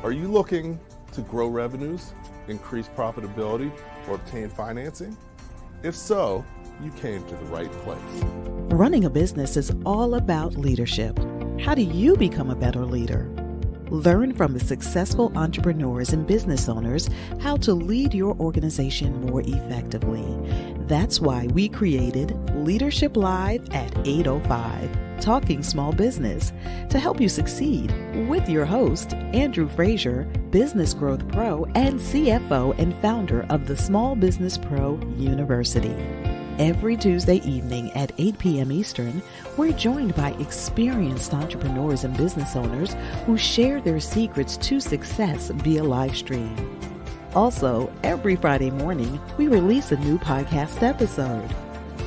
Are you looking to grow revenues, increase profitability, or obtain financing? If so, you came to the right place. Running a business is all about leadership. How do you become a better leader? Learn from the successful entrepreneurs and business owners how to lead your organization more effectively. That's why we created Leadership Live at 8:05, Talking Small Business, to help you succeed with your host, Andrew Frazier, Business Growth Pro and CFO and founder of the Small Business Pro University. Every Tuesday evening at 8 p.m. Eastern, we're joined by experienced entrepreneurs and business owners who share their secrets to success via Livestream. Also, every Friday morning, we release a new podcast episode.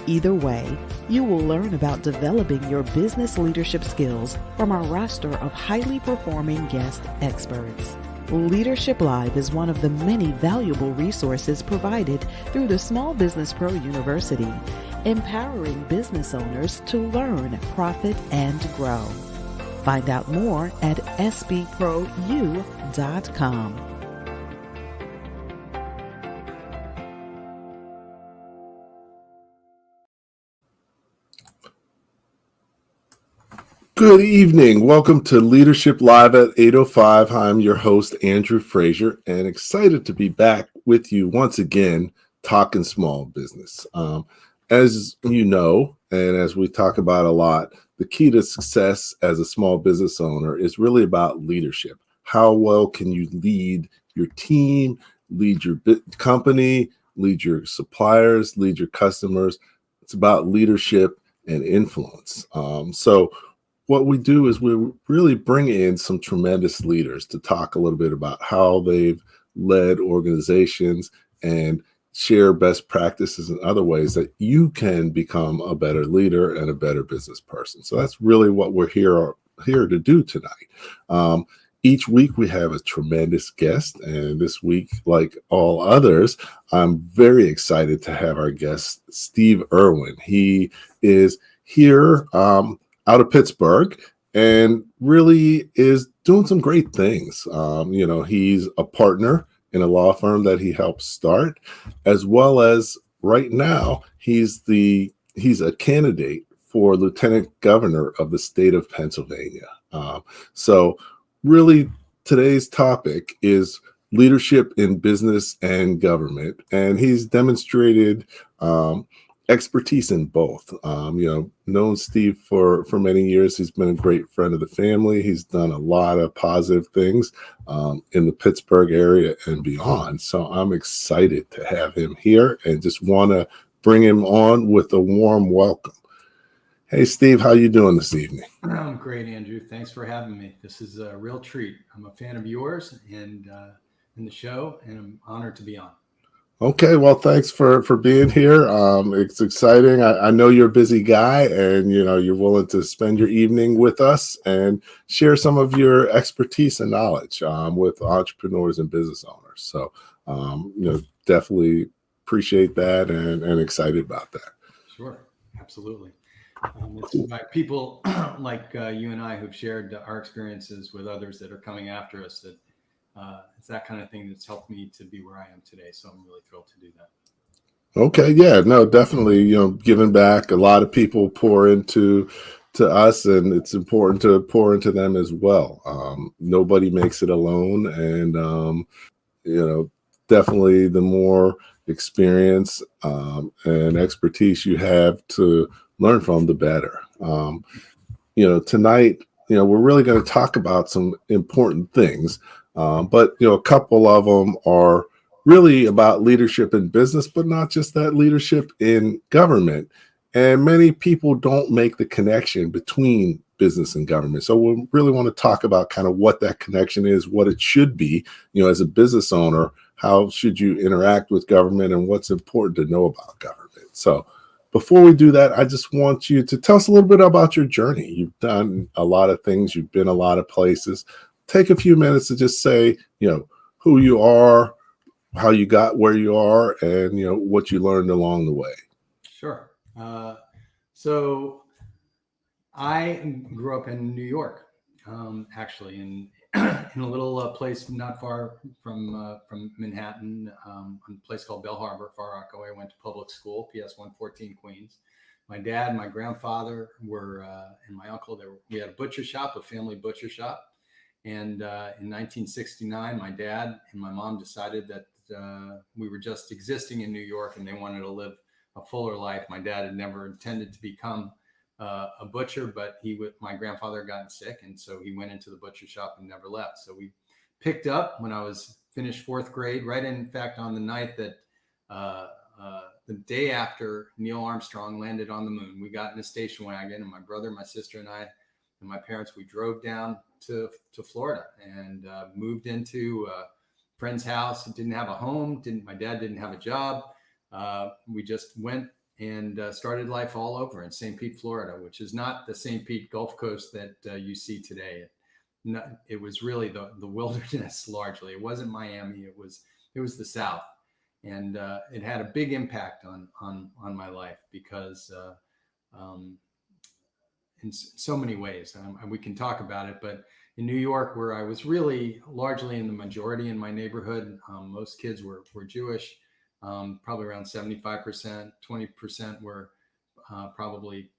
Either way, you will learn about developing your business leadership skills from our roster of highly performing guest experts. Leadership Live is one of the many valuable resources provided through the Small Business Pro University, empowering business owners to learn, profit, and grow. Find out more at sbpro.u.com. Good evening. Welcome to Leadership Live at 8:05. I'm your host, Andrew Frazier, and excited to be back with you once again, talking small business. As you know, and as we talk about a lot, the key to success as a small business owner is really about leadership. How well can you lead your team, lead your company, lead your suppliers, lead your customers? It's about leadership and influence. So what we do is we really bring in some tremendous leaders to talk a little bit about how they've led organizations and share best practices and other ways that you can become a better leader and a better business person. So that's really what we're here to do tonight. Each week we have a tremendous guest, and this week, like all others, I'm very excited to have our guest, Steve Irwin. He is here out of Pittsburgh and really is doing some great things. He's a partner in a law firm that he helped start, as well as right now he's a candidate for lieutenant governor of the state of Pennsylvania. So really today's topic is leadership in business and government, and he's demonstrated expertise in both. Known Steve for many years. He's been a great friend of the family. He's done a lot of positive things in the Pittsburgh area and beyond. So I'm excited to have him here and just want to bring him on with a warm welcome. Hey, Steve, how you doing this evening? I'm great, Andrew. Thanks for having me. This is a real treat. I'm a fan of yours and in the show, and I'm honored to be on. Okay, well, thanks for being here. It's exciting. I know you're a busy guy, and you're willing to spend your evening with us and share some of your expertise and knowledge with entrepreneurs and business owners. So, definitely appreciate that and excited about that. Sure, absolutely. It's by people like you and I who've shared our experiences with others that are coming after us that it's that kind of thing that's helped me to be where I am today. So I'm really thrilled to do that. Okay. Yeah, no, definitely, giving back. A lot of people pour into us, and it's important to pour into them as well. Nobody makes it alone. And, definitely the more experience and expertise you have to learn from, the better. Tonight, we're really going to talk about some important things. But a couple of them are really about leadership in business, but not just that, leadership in government. And many people don't make the connection between business and government. So we really want to talk about kind of what that connection is, what it should be. As a business owner, how should you interact with government and what's important to know about government? So before we do that, I just want you to tell us a little bit about your journey. You've done a lot of things. You've been a lot of places. Take a few minutes to just say, who you are, how you got where you are, and, what you learned along the way. Sure. So I grew up in New York, actually, in a little place not far from Manhattan, a place called Bell Harbor, Far Rockaway. I went to public school, PS 114 Queens. My dad, my grandfather and my uncle, we had a butcher shop, a family butcher shop. And in 1969, my dad and my mom decided that we were just existing in New York and they wanted to live a fuller life. My dad had never intended to become a butcher, but my grandfather had gotten sick. And so he went into the butcher shop and never left. So we picked up when I was finished fourth grade, right in fact, on the night that the day after Neil Armstrong landed on the moon. We got in a station wagon, and my brother, my sister, and I, and my parents, we drove down to Florida and moved into a friend's house. Didn't have a home. My dad didn't have a job. We just went and started life all over in St. Pete, Florida, which is not the St. Pete Gulf Coast that you see today. It was really the wilderness largely. It wasn't Miami. It was the South. And it had a big impact on my life because in so many ways, and we can talk about it, but in New York, where I was really largely in the majority in my neighborhood, most kids were Jewish, probably around 75%, 20% were probably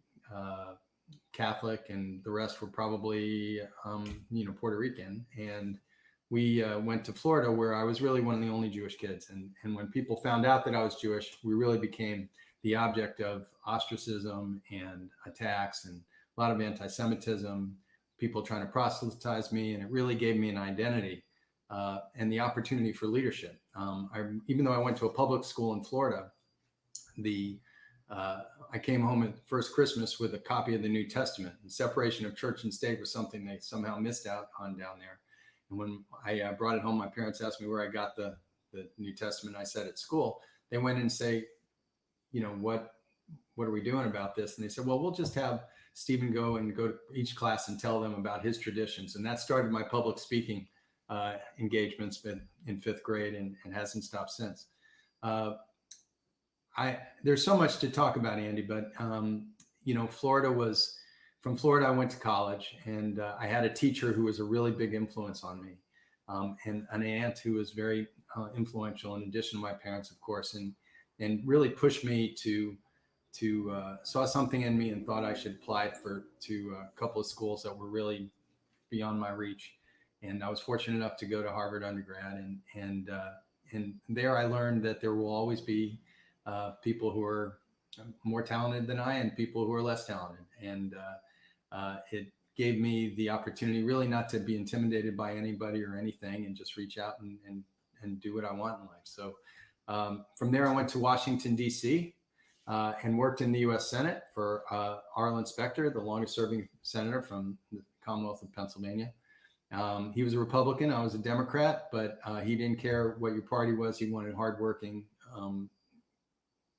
Catholic, and the rest were probably, Puerto Rican. And we went to Florida, where I was really one of the only Jewish kids. And when people found out that I was Jewish, we really became the object of ostracism and attacks and a lot of anti-Semitism, people trying to proselytize me. And it really gave me an identity and the opportunity for leadership. Even though I went to a public school in Florida, I came home at first Christmas with a copy of the New Testament. And separation of church and state was something they somehow missed out on down there. And when I brought it home, my parents asked me where I got the New Testament. I said at school. They went and say, what are we doing about this? And they said, well, we'll just have Stephen go to each class and tell them about his traditions. And that started my public speaking engagements in fifth grade and hasn't stopped since. There's so much to talk about, Andy, but from Florida, I went to college, and I had a teacher who was a really big influence on me, and an aunt who was very influential, in addition to my parents, of course, and really pushed me to saw something in me and thought I should apply to a couple of schools that were really beyond my reach. And I was fortunate enough to go to Harvard undergrad, and there I learned that there will always be people who are more talented than I and people who are less talented. And it gave me the opportunity really not to be intimidated by anybody or anything, and just reach out and do what I want in life. So from there, I went to Washington, D.C., and worked in the U.S. Senate for Arlen Specter, the longest serving senator from the Commonwealth of Pennsylvania. He was a Republican. I was a Democrat, but he didn't care what your party was. He wanted hardworking,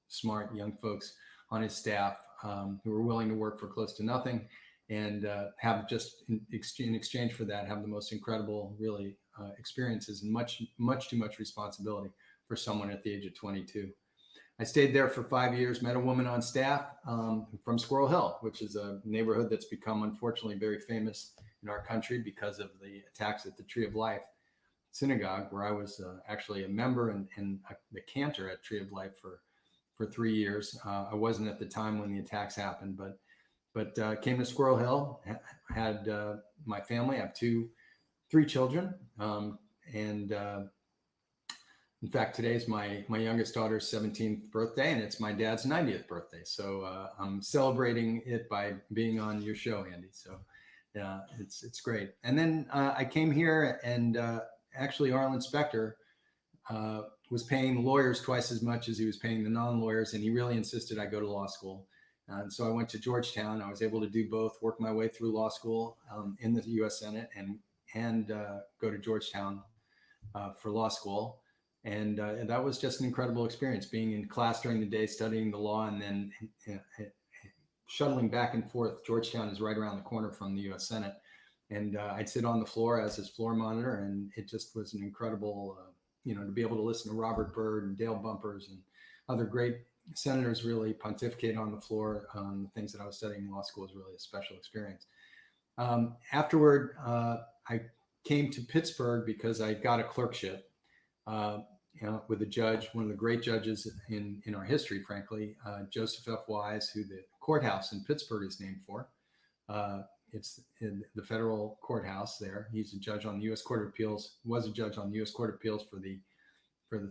smart young folks on his staff who were willing to work for close to nothing, and have just in exchange for that, have the most incredible, really experiences and much too much responsibility for someone at the age of 22. I stayed there for 5 years, met a woman on staff from Squirrel Hill, which is a neighborhood that's become, unfortunately, very famous in our country because of the attacks at the Tree of Life Synagogue, where I was actually a member and the cantor at Tree of Life for 3 years. I wasn't at the time when the attacks happened, but came to Squirrel Hill, had my family. I have three children, and in fact, today's my youngest daughter's 17th birthday, and it's my dad's 90th birthday. So I'm celebrating it by being on your show, Andy. So it's great. And then I came here, and actually Arlen Specter was paying lawyers twice as much as he was paying the non-lawyers, and he really insisted I go to law school. And so I went to Georgetown. I was able to do both, work my way through law school in the U.S. Senate and go to Georgetown for law school. And that was just an incredible experience, being in class during the day, studying the law, and then shuttling back and forth. Georgetown is right around the corner from the U.S. Senate. And I'd sit on the floor as his floor monitor, and it just was an incredible, to be able to listen to Robert Byrd and Dale Bumpers and other great senators really pontificate on the floor on the things that I was studying in law school was really a special experience. Afterward, I came to Pittsburgh because I got a clerkship, with a judge, one of the great judges in our history, frankly, Joseph F. Wise, who the courthouse in Pittsburgh is named for. It's in the federal courthouse there. He's a judge on the U.S. Court of Appeals, was a judge on the U.S. Court of Appeals for the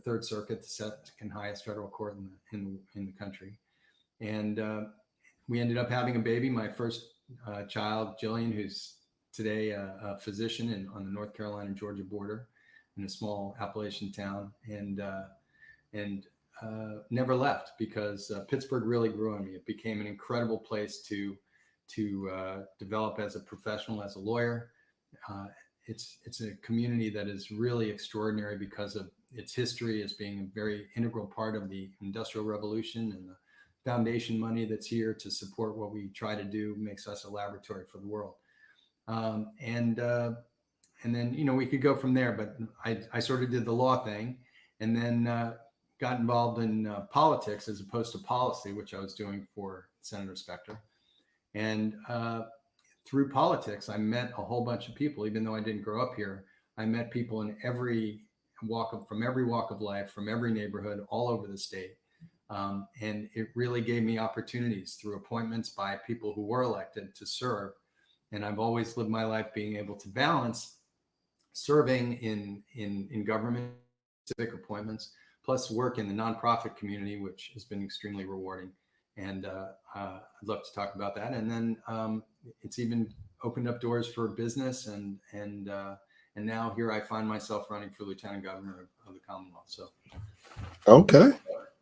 Third Circuit, the second highest federal court in the country. And we ended up having a baby, my first child, Jillian, who's today a physician on the North Carolina-Georgia border in a small Appalachian town, and never left because Pittsburgh really grew on me. It became an incredible place to develop as a professional, as a lawyer. It's a community that is really extraordinary because of its history as being a very integral part of the Industrial Revolution, and the foundation money that's here to support what we try to do makes us a laboratory for the world. And then, we could go from there, but I sort of did the law thing, and then got involved in politics as opposed to policy, which I was doing for Senator Specter. And through politics, I met a whole bunch of people. Even though I didn't grow up here, I met people in from every walk of life, from every neighborhood, all over the state. And it really gave me opportunities through appointments by people who were elected to serve. And I've always lived my life being able to balance serving in government, civic appointments, plus work in the nonprofit community, which has been extremely rewarding. And I'd love to talk about that. And then it's even opened up doors for business, and now here I find myself running for Lieutenant Governor of the Commonwealth. So, okay,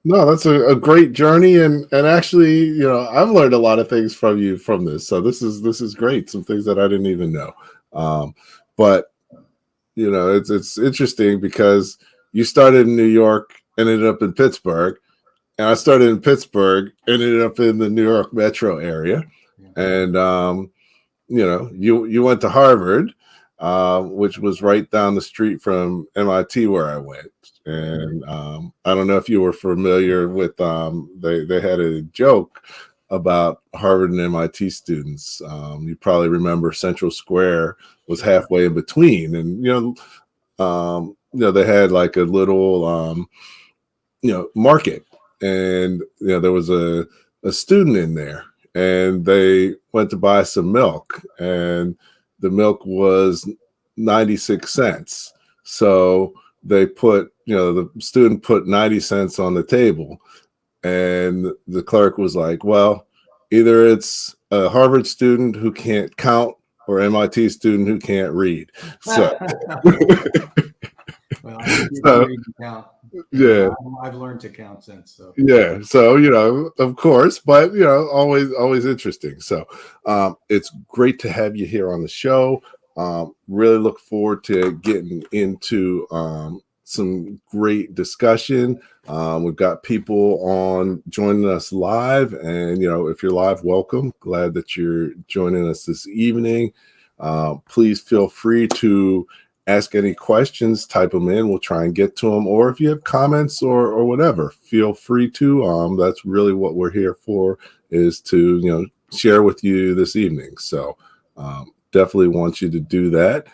no, that's a great journey, and actually, I've learned a lot of things from you from this. So this is great. Some things that I didn't even know, but it's interesting because you started in New York and ended up in Pittsburgh. And I started in Pittsburgh and ended up in the New York metro area. And, you went to Harvard, which was right down the street from MIT where I went. And I don't know if you were familiar with, they had a joke about Harvard and MIT students. You probably remember Central Square was halfway in between. And, they had like a little, market. And there was a student in there, and they went to buy some milk, and the milk was 96 cents. So they put, the student put 90 cents on the table, and the clerk was like, well, either it's a Harvard student who can't count or MIT student who can't read. So, well, I read and count. Yeah, I've learned to count since. So yeah, so of course, but always interesting. So it's great to have you here on the show. Really look forward to getting into some great discussion. We've got people on joining us live, and if you're live, welcome. Glad that you're joining us this evening. Please feel free to ask any questions, type them in. We'll try and get to them. Or if you have comments or whatever, feel free to. That's really what we're here for, is to, share with you this evening. So definitely want you to do that.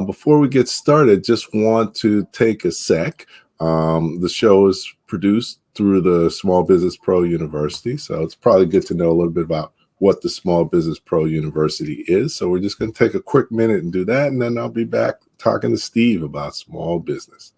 Before we get started, just want to take a sec. The show is produced through the Small Business Pro University. So it's probably good to know a little bit about what the Small Business Pro University is. So we're just going to take a quick minute and do that. And then I'll be back talking to Steve about small business.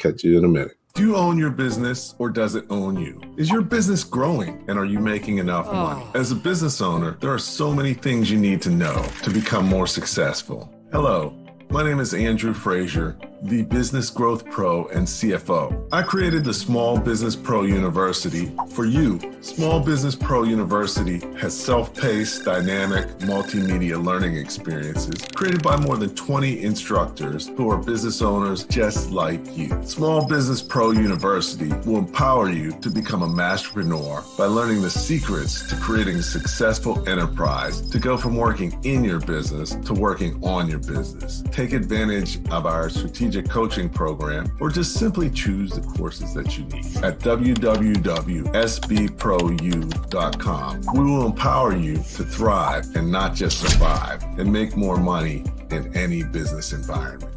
Catch you in a minute. Do you own your business, or does it own you? Is your business growing, and are you making enough money? As a business owner, there are so many things you need to know to become more successful. Hello, my name is Andrew Frazier, the Business Growth Pro and CFO. I created the Small Business Pro University for you. Small Business Pro University has self-paced, dynamic, multimedia learning experiences created by more than 20 instructors who are business owners just like you. Small Business Pro University will empower you to become a masterpreneur by learning the secrets to creating a successful enterprise, to go from working in your business to working on your business. Take advantage of our strategic coaching program, or just simply choose the courses that you need at www.sbprou.com. We will empower you to thrive and not just survive, and make more money in any business environment.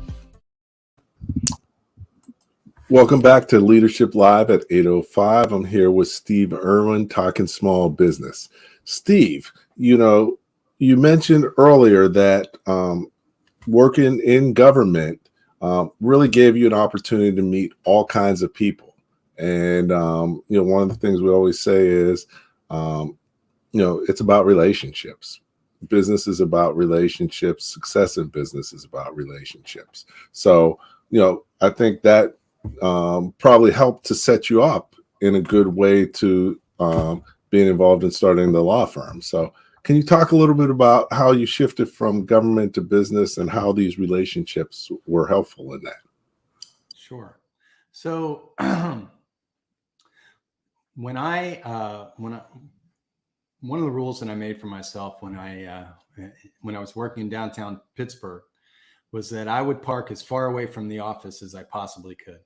Welcome back to Leadership Live at 8:05. I'm here with Steve Irwin talking small business. Steve, you mentioned earlier that working in government really gave you an opportunity to meet all kinds of people. And, one of the things we always say is, it's about relationships. Business is about relationships. Success in business is about relationships. So, I think that probably helped to set you up in a good way to being involved in starting the law firm. So can you talk a little bit about how you shifted from government to business and how these relationships were helpful in that? Sure. So one of the rules that I made for myself when I was working in downtown Pittsburgh was that I would park as far away from the office as I possibly could,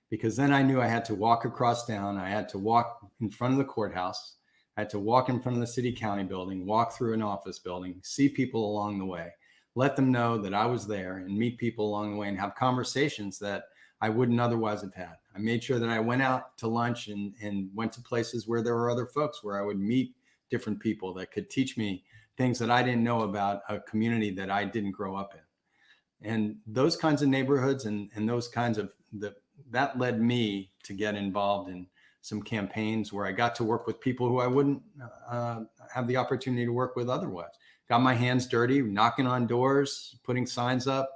because then I knew I had to walk across town. I had to walk in front of the courthouse. I had to walk in front of the city county building, walk through an office building, see people along the way, let them know that I was there, and meet people along the way and have conversations that I wouldn't otherwise have had. I made sure that I went out to lunch and went to places where there were other folks, where I would meet different people that could teach me things that I didn't know about a community that I didn't grow up in. And those kinds of neighborhoods and those kinds of that led me to get involved in some campaigns where I got to work with people who I wouldn't have the opportunity to work with otherwise. Got my hands dirty, knocking on doors, putting signs up,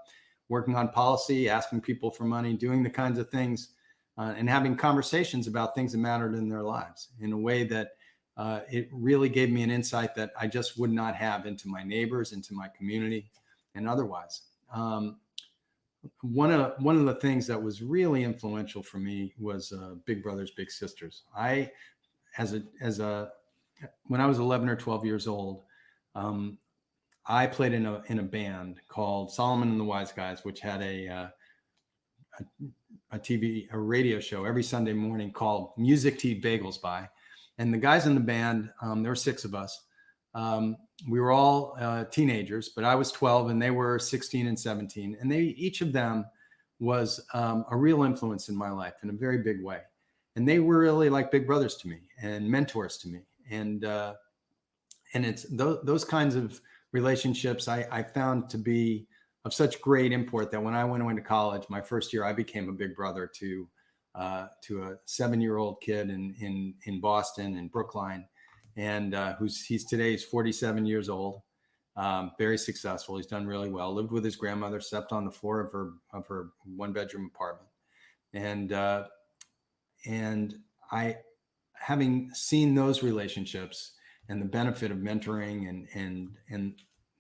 working on policy, asking people for money, doing the kinds of things, and having conversations about things that mattered in their lives in a way that it really gave me an insight that I just would not have into my neighbors, into my community, and otherwise. One of the things that was really influential for me was Big Brothers Big Sisters. When I was 11 or 12 years old, I played in a band called Solomon and the Wise Guys, which had a radio show every Sunday morning called Music to Eat Bagels By. And the guys in the band, there were 6 of us. We were all teenagers, but I was 12 and they were 16 and 17. And each of them was a real influence in my life in a very big way. And they were really like big brothers to me and mentors to me. And it's those kinds of relationships I found to be of such great import that when I went away to college, my first year, I became a big brother to a 7-year-old kid in Boston, in Brookline. And he's 47 years old, very successful. He's done really well. Lived with his grandmother, slept on the floor of her 1-bedroom apartment, and I, having seen those relationships and the benefit of mentoring and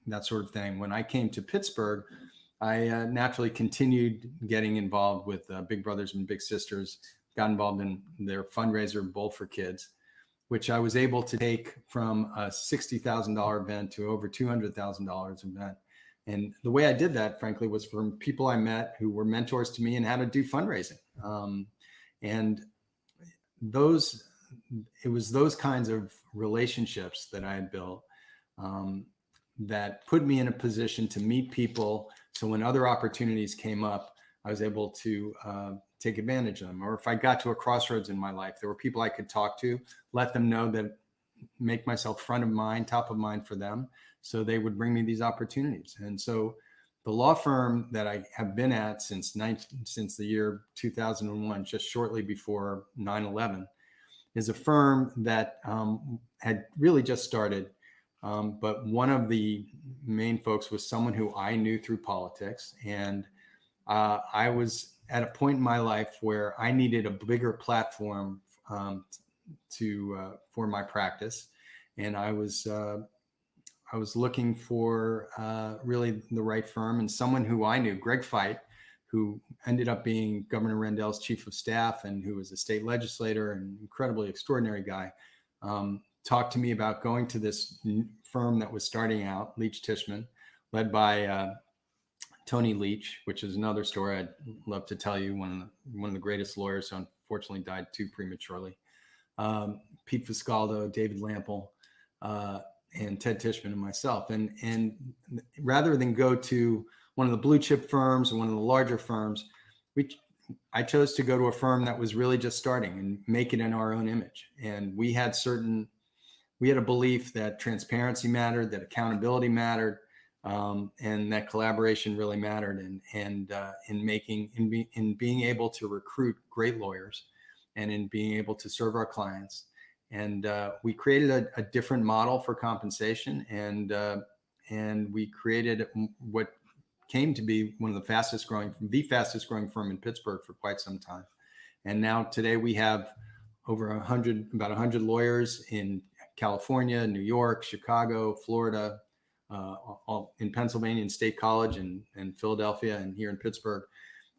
that sort of thing, when I came to Pittsburgh, I naturally continued getting involved with Big Brothers and Big Sisters. Got involved in their fundraiser Bowl for Kids, which I was able to take from a $60,000 event to over $200,000 event. And the way I did that, frankly, was from people I met who were mentors to me and how to do fundraising. And it was those kinds of relationships that I had built that put me in a position to meet people. So when other opportunities came up, I was able to take advantage of them. Or if I got to a crossroads in my life, there were people I could talk to, let them know that, make myself front of mind, top of mind for them, so they would bring me these opportunities. And so the law firm that I have been at since the year 2001, just shortly before 9/11, is a firm that had really just started. But one of the main folks was someone who I knew through politics. And I was at a point in my life where I needed a bigger platform for my practice. And I was looking for really the right firm, and someone who I knew, Greg Feit, who ended up being Governor Rendell's chief of staff and who was a state legislator and incredibly extraordinary guy, talked to me about going to this firm that was starting out, Leech Tishman, led by Tony Leech, which is another story I'd love to tell you. One of the greatest lawyers, who unfortunately died too prematurely. Pete Fiscaldo, David Lample, and Ted Tishman and myself. And rather than go to one of the blue chip firms or one of the larger firms. I chose to go to a firm that was really just starting and make it in our own image. And we had a belief that transparency mattered, that accountability mattered, and that collaboration really mattered. And in being able to recruit great lawyers, and in being able to serve our clients. And we created a different model for compensation, and we created what came to be one of the fastest growing firm in Pittsburgh for quite some time. And now today we have about 100 lawyers in California, New York, Chicago, Florida, all in Pennsylvania and State College, and Philadelphia, and here in Pittsburgh.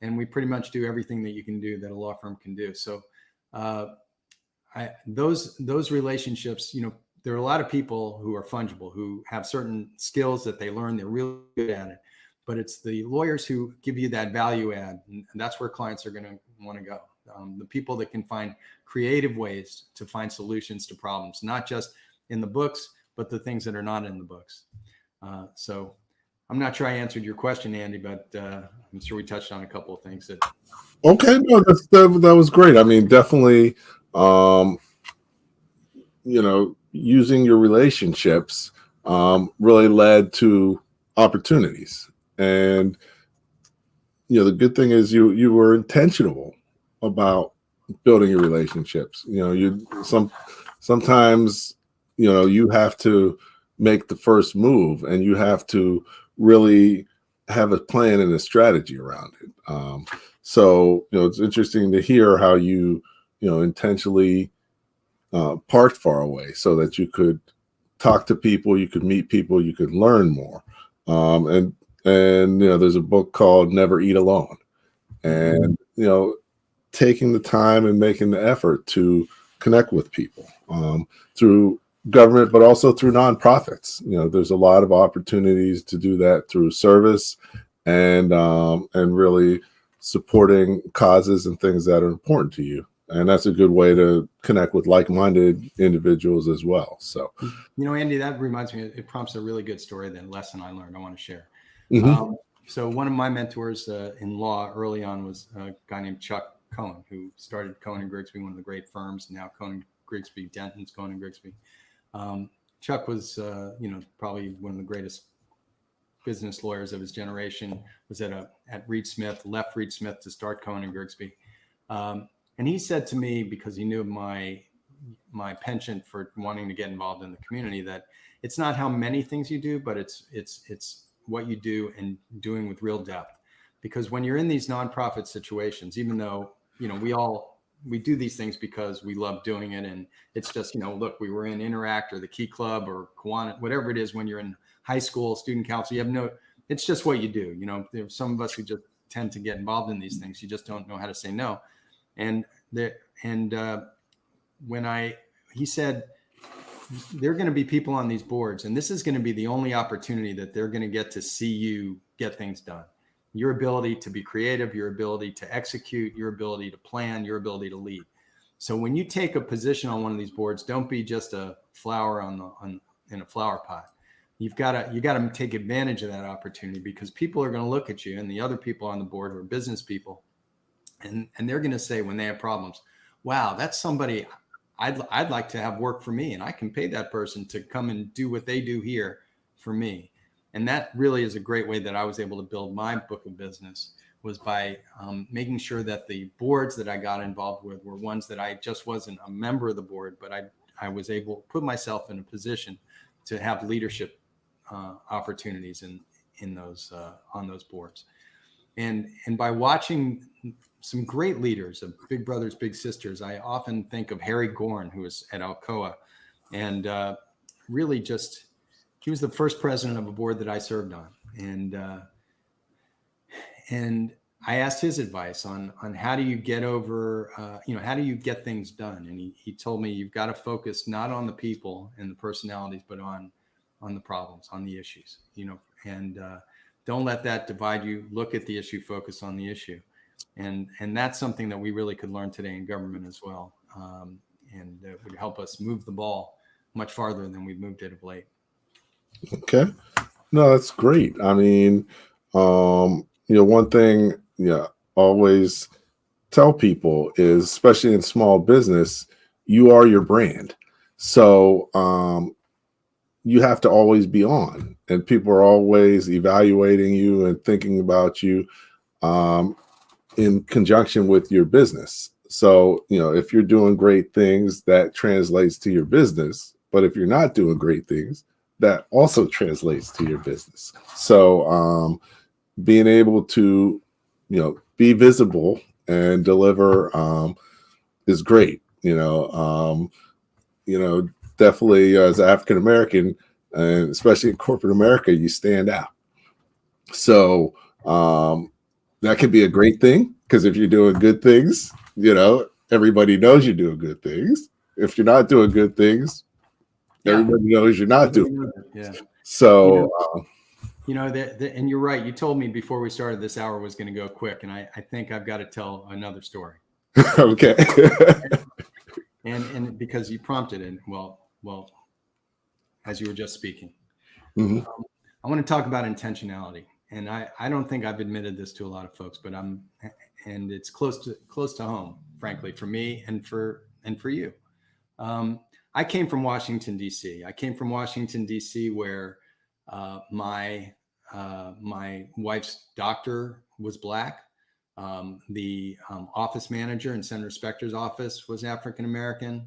And we pretty much do everything that you can do that a law firm can do. So those relationships, there are a lot of people who are fungible, who have certain skills that they learn, they're really good at it. But it's the lawyers who give you that value add, and that's where clients are going to want to go. The people that can find creative ways to find solutions to problems, not just in the books, but the things that are not in the books. So I'm not sure I answered your question, Andy, but I'm sure we touched on a couple of things that. Okay, no, that was great. I mean, definitely, using your relationships really led to opportunities. And the good thing is you were intentional about building your relationships. Sometimes you have to make the first move, and you have to really have a plan and a strategy around it. So it's interesting to hear how you intentionally parked far away so that you could talk to people, you could meet people, you could learn more. And there's a book called Never Eat Alone, and taking the time and making the effort to connect with people through government, but also through nonprofits. There's a lot of opportunities to do that through service and really supporting causes and things that are important to you. And that's a good way to connect with like-minded individuals as well. So, Andy, that reminds me, it prompts a really good story, that lesson I learned I want to share. Mm-hmm. So one of my mentors in law early on was a guy named Chuck Cohen, who started Cohen & Grigsby, one of the great firms. Now Cohen & Grigsby, Denton's Cohen & Grigsby. Chuck was, probably one of the greatest business lawyers of his generation. Was at Reed Smith, left Reed Smith to start Cohen & Grigsby. And he said to me, because he knew my penchant for wanting to get involved in the community, that it's not how many things you do, but it's what you do and doing with real depth. Because when you're in these nonprofit situations, even though, we do these things because we love doing it. And it's just, look, we were in Interact or the Key Club or Kiwanis, whatever it is, when you're in high school, student council, it's just what you do. There's some of us who just tend to get involved in these things. You just don't know how to say no. And he said, there are going to be people on these boards, and this is going to be the only opportunity that they're going to get to see you get things done. Your ability to be creative, your ability to execute, your ability to plan, your ability to lead. So when you take a position on one of these boards, don't be just a flower in a flower pot. You got to take advantage of that opportunity, because people are going to look at you and the other people on the board who are business people, and they're going to say, when they have problems, wow, that's somebody I'd like to have work for me, and I can pay that person to come and do what they do here for me. And that really is a great way that I was able to build my book of business, was by making sure that the boards that I got involved with were ones that I just wasn't a member of the board, but I was able to put myself in a position to have leadership opportunities in those on those boards. And by watching some great leaders of Big Brothers Big Sisters, I often think of Harry Gorn, who was at Alcoa, and really just, he was the first president of a board that I served on, and I asked his advice on how do you get over how do you get things done, and he told me, you've got to focus not on the people and the personalities, but on the problems, on the issues, and don't let that divide you. Look at the issue, focus on the issue. And that's something that we really could learn today in government as well. And it would help us move the ball much farther than we've moved it of late. Okay. No, that's great. I mean, One thing, always tell people is, especially in small business, you are your brand. So you have to always be on, and people are always evaluating you and thinking about you in conjunction with your business. So, if you're doing great things, that translates to your business. But if you're not doing great things, that also translates to your business. So, being able to, be visible and deliver is great. Definitely as African American, and especially in corporate America, you stand out. So that can be a great thing, because if you're doing good things, everybody knows you're doing good things. If you're not doing good things, everybody knows you're not doing. Yeah. So, and you're right. You told me before we started this hour was going to go quick, and I think I've got to tell another story. Okay. and because you prompted it, well, as you were just speaking, Mm-hmm. I want to talk about intentionality. And I don't think I've admitted this to a lot of folks, but and it's close to home, frankly, for me and for you. I came from Washington, D.C. where my wife's doctor was Black. The office manager in Senator Specter's office was African American.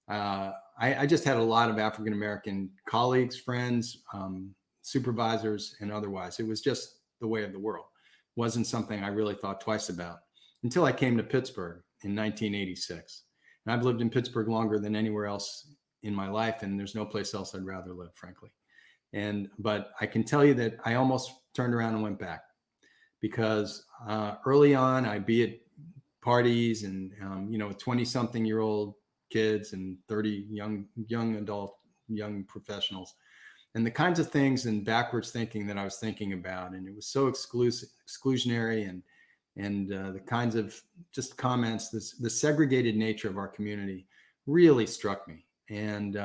I just had a lot of African American colleagues, friends, supervisors, and otherwise. It was just the way of the world. It wasn't something I really thought twice about until I came to Pittsburgh in 1986. And I've lived in Pittsburgh longer than anywhere else in my life, and there's no place else I'd rather live, frankly. But I can tell you that I almost turned around and went back, because early on I'd be at parties and 20-something-year-old kids and 30 young adult, young professionals, and the kinds of things and backwards thinking that I was thinking about, and it was so exclusionary, and the kinds of just comments, the segregated nature of our community really struck me, and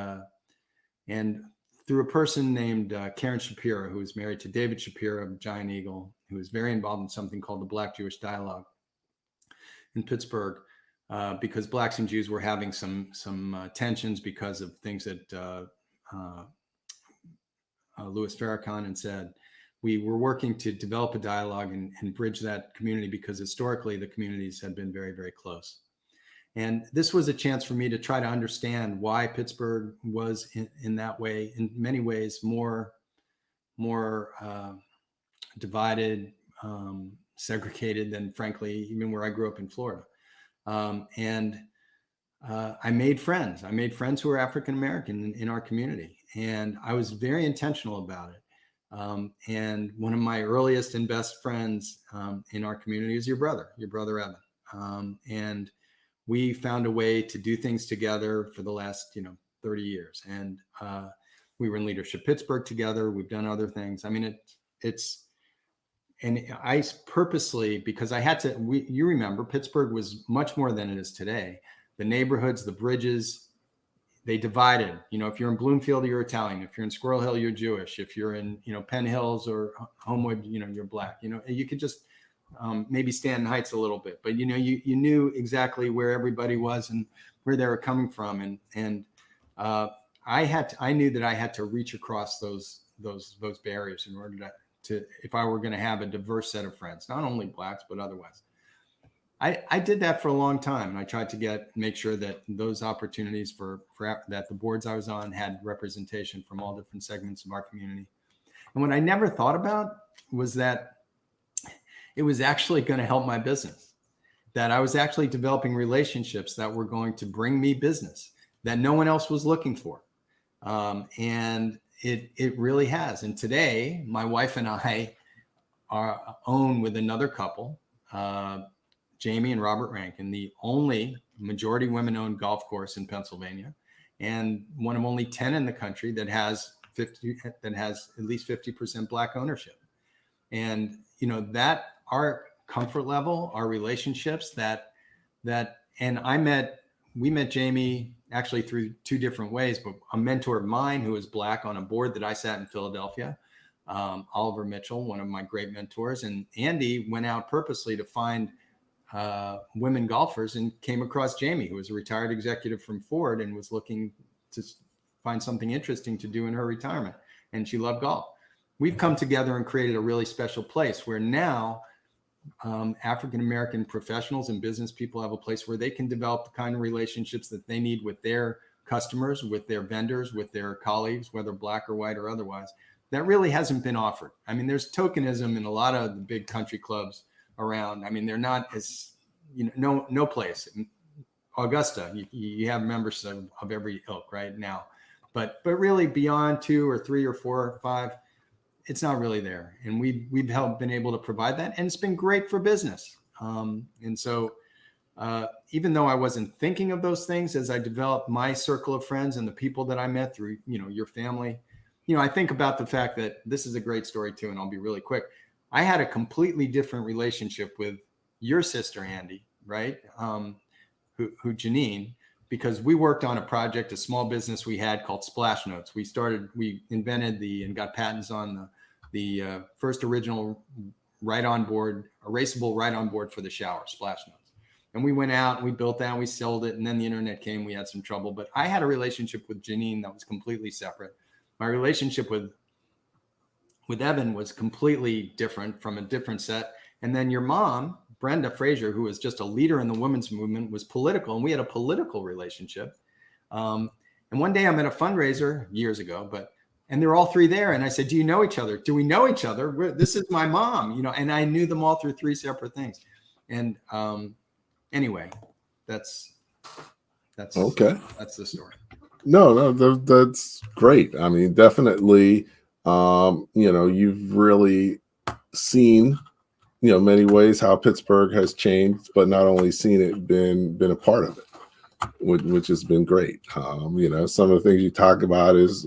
through a person named Karen Shapiro, who was married to David Shapiro of Giant Eagle, who was very involved in something called the Black Jewish Dialogue in Pittsburgh, because Blacks and Jews were having some tensions because of things that Louis Farrakhan had said. We were working to develop a dialogue and bridge that community, because historically the communities had been very, very close. And this was a chance for me to try to understand why Pittsburgh was in that way, in many ways, more divided, segregated than, frankly, even where I grew up in Florida. I made friends. I made friends who were African American in our community, and I was very intentional about it. And one of my earliest and best friends in our community is your brother Evan. And we found a way to do things together for the last 30 years. And we were in Leadership Pittsburgh together. We've done other things. I mean, and I purposely, because I had to, you remember, Pittsburgh was much more than it is today. The neighborhoods, the bridges, they divided. If you're in Bloomfield, you're Italian. If you're in Squirrel Hill, you're Jewish. If you're in, Penn Hills or Homewood, you're Black. You could just maybe Stanton Heights a little bit, but you knew exactly where everybody was and where they were coming from. And I knew that I had to reach across those barriers in order to if I were going to have a diverse set of friends, not only Blacks, but otherwise. I did that for a long time. And I tried to make sure that those opportunities for that the boards I was on had representation from all different segments of our community. And what I never thought about was that it was actually going to help my business, that I was actually developing relationships that were going to bring me business that no one else was looking for. And it really has. And today, my wife and I own with another couple, Jamie and Robert Rankin, the only majority women-owned golf course in Pennsylvania, and one of only 10 in the country that has at least 50% Black ownership. And that our comfort level, our relationships, and we met Jamie actually through two different ways, but a mentor of mine who is Black on a board that I sat in Philadelphia, Oliver Mitchell, one of my great mentors, and Andy went out purposely to find women golfers and came across Jamie, who was a retired executive from Ford and was looking to find something interesting to do in her retirement. And she loved golf. We've come together and created a really special place where now African-American professionals and business people have a place where they can develop the kind of relationships that they need with their customers, with their vendors, with their colleagues, whether black or white or otherwise. That really hasn't been offered. I mean, there's tokenism in a lot of the big country clubs around. I mean, they're not as, no place. In Augusta, you have members of every ilk right now, but really beyond 2 or 3 or 4 or 5, it's not really there. And we've been able to provide that, and it's been great for business. And so even though I wasn't thinking of those things as I developed my circle of friends and the people that I met through, your family, I think about the fact that this is a great story too, and I'll be really quick. I had a completely different relationship with your sister, Andy, right? Who Janine, because we worked on a project, a small business we had called Splash Notes. We invented and got patents on the first original erasable write-on board for the shower, Splash Notes. And we went out and we built that, we sold it, and then the internet came, we had some trouble. But I had a relationship with Janine that was completely separate. My relationship with Evan was completely different, from a different set. And then your mom, Brenda Frazier, who was just a leader in the women's movement, was political, and we had a political relationship. And one day I'm at a fundraiser years ago, and they're all three there. And I said, do you know each other? Do we know each other? This is my mom, and I knew them all through 3 separate things. And anyway, that's okay. That's the story. No, that's great. I mean, definitely, you've really seen, many ways how Pittsburgh has changed, but not only seen it, been a part of it, which has been great. Some of the things you talk about is,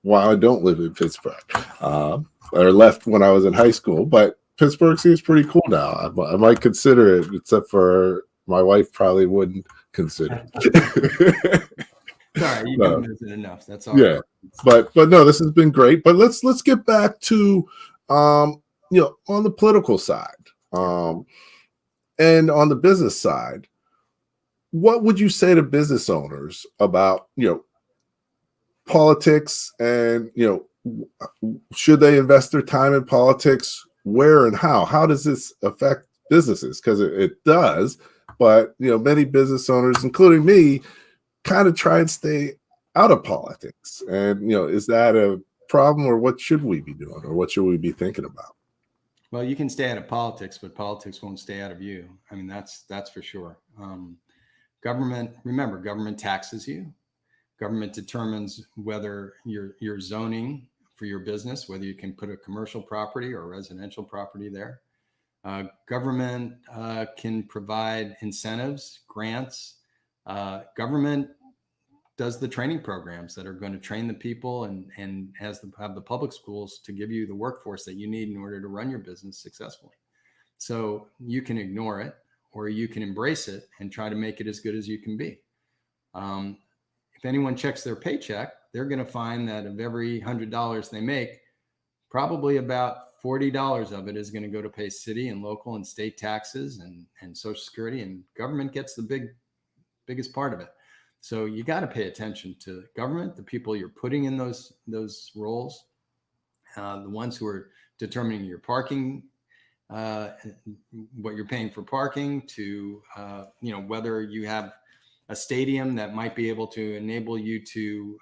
why I don't live in Pittsburgh, or left when I was in high school, but Pittsburgh seems pretty cool now. I might consider it, except for my wife probably wouldn't consider it. Sorry, you haven't visited enough. That's all. Yeah, right. but no, this has been great. But let's get back to on the political side, and on the business side. What would you say to business owners about politics, and should they invest their time in politics? Where and how? How does this affect businesses? Because it does, but many business owners, including me, kind of try and stay out of politics. And, is that a problem, or what should we be doing, or what should we be thinking about? Well, you can stay out of politics, but politics won't stay out of you. I mean, that's for sure. Government taxes you. Government determines whether your zoning for your business, whether you can put a commercial property or a residential property there. Government can provide incentives, grants. Government does the training programs that are going to train the people and have the public schools to give you the workforce that you need in order to run your business successfully. So you can ignore it, or you can embrace it and try to make it as good as you can be. If anyone checks their paycheck, they're going to find that of every $100 they make, probably about $40 of it is going to go to pay city and local and state taxes and Social Security, and government gets the biggest part of it. So you got to pay attention to government, the people you're putting in those roles, the ones who are determining your parking, what you're paying for parking, to whether you have a stadium that might be able to enable you to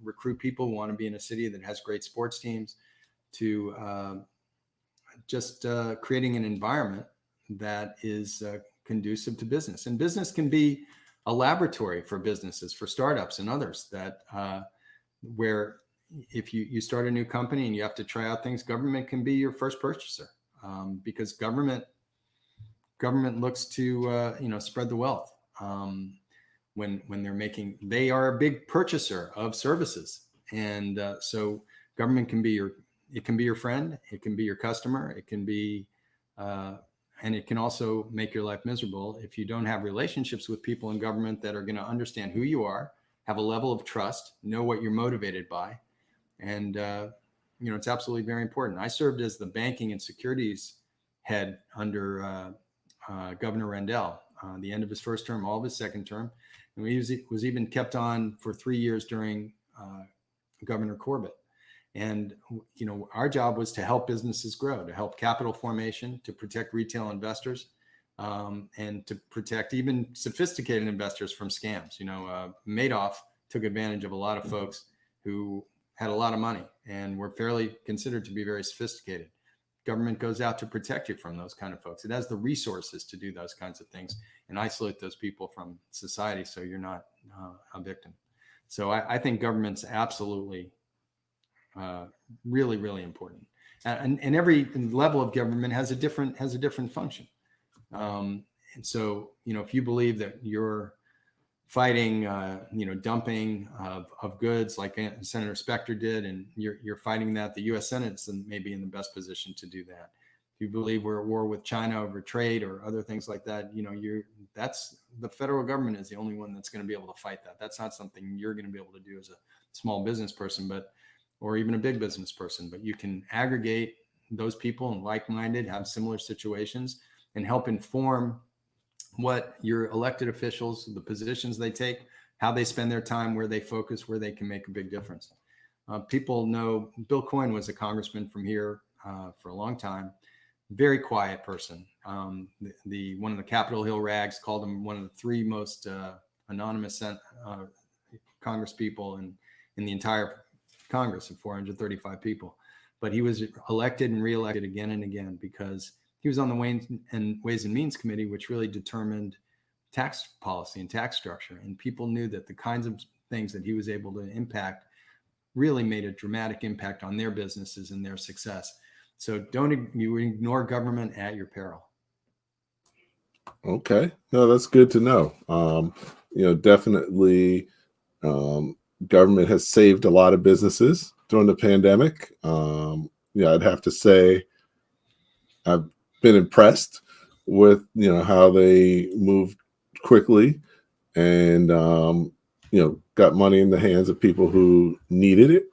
recruit people who want to be in a city that has great sports teams, to just creating an environment that is conducive to business. And business can be a laboratory for businesses, for startups and others, that where if you start a new company and you have to try out things, government can be your first purchaser, because government looks to spread the wealth when they are a big purchaser of services, and so government can be your friend, it can be your customer, it can be and it can also make your life miserable if you don't have relationships with people in government that are going to understand who you are, have a level of trust, know what you're motivated by, and it's absolutely very important. I served as the banking and securities head under Governor Rendell, the end of his first term, all of his second term. And he was even kept on for 3 years during Governor Corbett. And, our job was to help businesses grow, to help capital formation, to protect retail investors, and to protect even sophisticated investors from scams. Madoff took advantage of a lot of folks who had a lot of money and were fairly considered to be very sophisticated. Government goes out to protect you from those kind of folks. It has the resources to do those kinds of things and isolate those people from society so you're not a victim. So I think government's absolutely really, really important. And every level of government has a different function. And so, if you believe that you're fighting, dumping of goods like Senator Specter did, and you're fighting that, the U.S. Senate's maybe in the best position to do that. If you believe we're at war with China over trade or other things like that, that's the federal government is the only one that's going to be able to fight that. That's not something you're going to be able to do as a small business person, or even a big business person. But you can aggregate those people and like-minded, have similar situations, and help inform what your elected officials, the positions they take, how they spend their time, where they focus, where they can make a big difference. People know Bill Coyne was a congressman from here for a long time, very quiet person. One of the Capitol Hill rags called him one of the 3 most anonymous Congress people in the entire Congress of 435 people. But he was elected and reelected again and again because he was on the Ways and Means Committee, which really determined tax policy and tax structure. And people knew that the kinds of things that he was able to impact really made a dramatic impact on their businesses and their success. So don't you ignore government at your peril. Okay. No, that's good to know. Definitely government has saved a lot of businesses during the pandemic. I'd have to say I've been impressed with, how they moved quickly and, got money in the hands of people who needed it.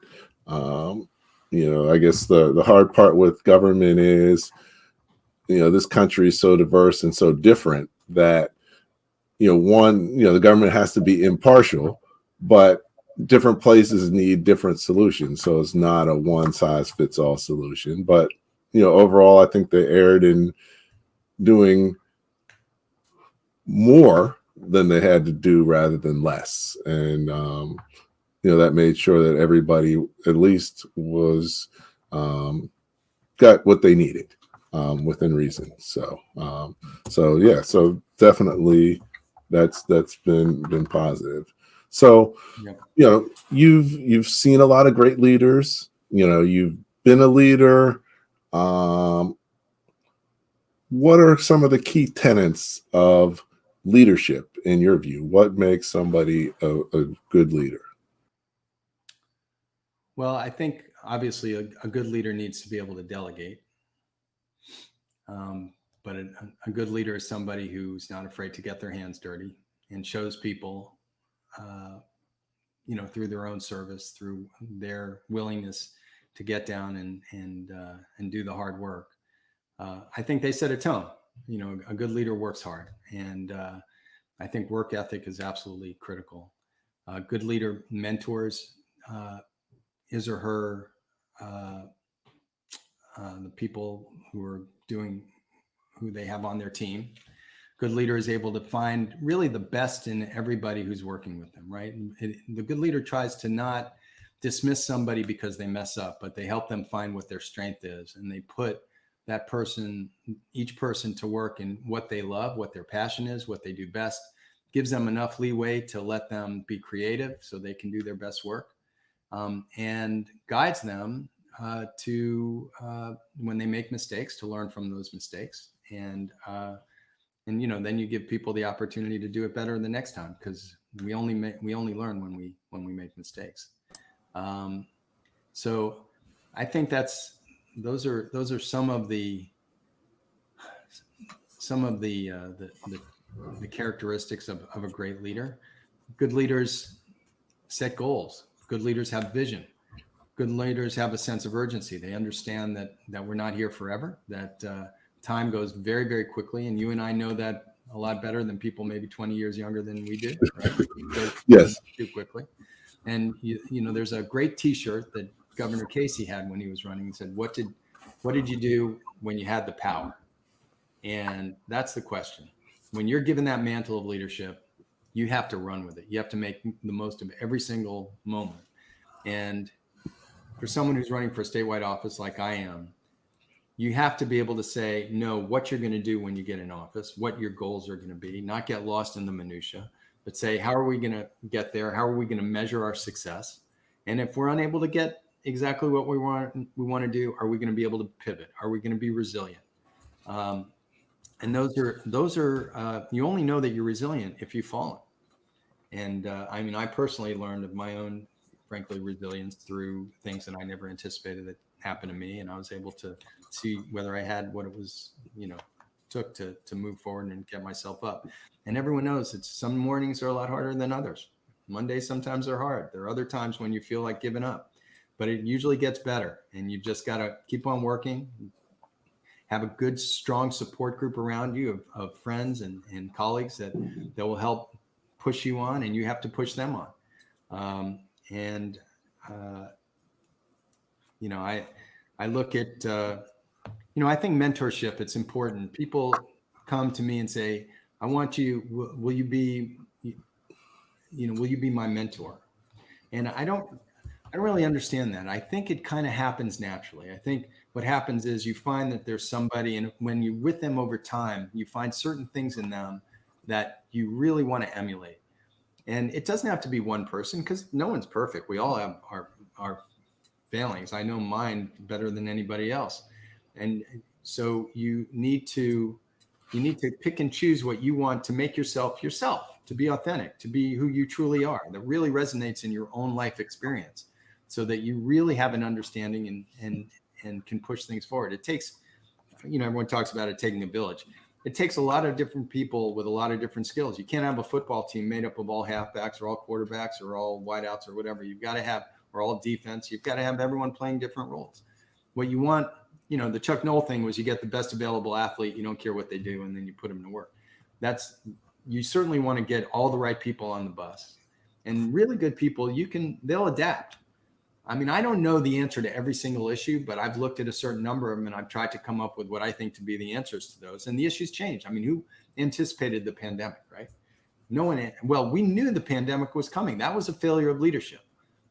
I guess the hard part with government is, this country is so diverse and so different that, the government has to be impartial, but different places need different solutions. So it's not a one size fits all solution, but overall, I think they erred in doing more than they had to do rather than less. And, that made sure that everybody at least was got what they needed within reason. So definitely that's been positive. So, Yep. You've seen a lot of great leaders, you've been a leader. What are some of the key tenets of leadership in your view? What makes somebody a good leader? Well, I think obviously a good leader needs to be able to delegate. But a good leader is somebody who's not afraid to get their hands dirty and shows people, through their own service, through their willingness to get down and do the hard work. I think they set a tone. A good leader works hard, and I think work ethic is absolutely critical. A good leader mentors his or her the people who they have on their team. Good leader is able to find really the best in everybody who's working with them, right? The good leader tries to not dismiss somebody because they mess up, but they help them find what their strength is, and they put each person to work in what they love, what their passion is, what they do best, gives them enough leeway to let them be creative so they can do their best work, and guides them to when they make mistakes, to learn from those mistakes. And then you give people the opportunity to do it better the next time, because we only learn when we make mistakes. So I think those are some of the characteristics of a great leader. Good leaders set goals. Good leaders have vision. good leaders have a sense of urgency. They understand that we're not here forever, that time goes very, very quickly. And you and I know that a lot better than people maybe 20 years younger than we did, right? Yes. Too quickly. And you know, there's a great T-shirt that Governor Casey had when he was running. He said, "What did you do when you had the power?" And that's the question. When you're given that mantle of leadership, you have to run with it. You have to make the most of every single moment. And for someone who's running for a statewide office like I am, you have to be able to say, no, what you're going to do when you get in office, what your goals are going to be, not get lost in the minutia, but say, how are we going to get there? How are we going to measure our success? And if we're unable to get exactly what we want to do, are we going to be able to pivot? Are we going to be resilient? And those are you only know that you're resilient if you've fallen. And I mean, I personally learned of my own, frankly, resilience through things that I never anticipated that happened to me. And I was able to see whether I had what it was, took to move forward and get myself up. And everyone knows that some mornings are a lot harder than others. Mondays sometimes are hard. There are other times when you feel like giving up, but it usually gets better. And you just got to keep on working, have a good, strong support group around you of friends and colleagues that will help push you on, and you have to push them on. I look at, I think mentorship, it's important. People come to me and say, I want you, will you be my mentor? And I don't really understand that. I think it kind of happens naturally. I think what happens is you find that there's somebody, and when you're with them over time, you find certain things in them that you really want to emulate. And it doesn't have to be one person, because no one's perfect. We all have our failings. I know mine better than anybody else. And so you need to pick and choose what you want to make yourself, to be authentic, to be who you truly are, that really resonates in your own life experience, so that you really have an understanding and can push things forward. It takes, everyone talks about it taking a village. It takes a lot of different people with a lot of different skills. You can't have a football team made up of all halfbacks or all quarterbacks or all wideouts or whatever. You've got to have, or all defense. You've got to have everyone playing different roles. What you want, the Chuck Noll thing was you get the best available athlete. You don't care what they do, and then you put them to work. You certainly want to get all the right people on the bus, and really good people. They'll adapt. I mean, I don't know the answer to every single issue, but I've looked at a certain number of them, and I've tried to come up with what I think to be the answers to those. And the issues change. I mean, who anticipated the pandemic, right? No one. Well, we knew the pandemic was coming. That was a failure of leadership.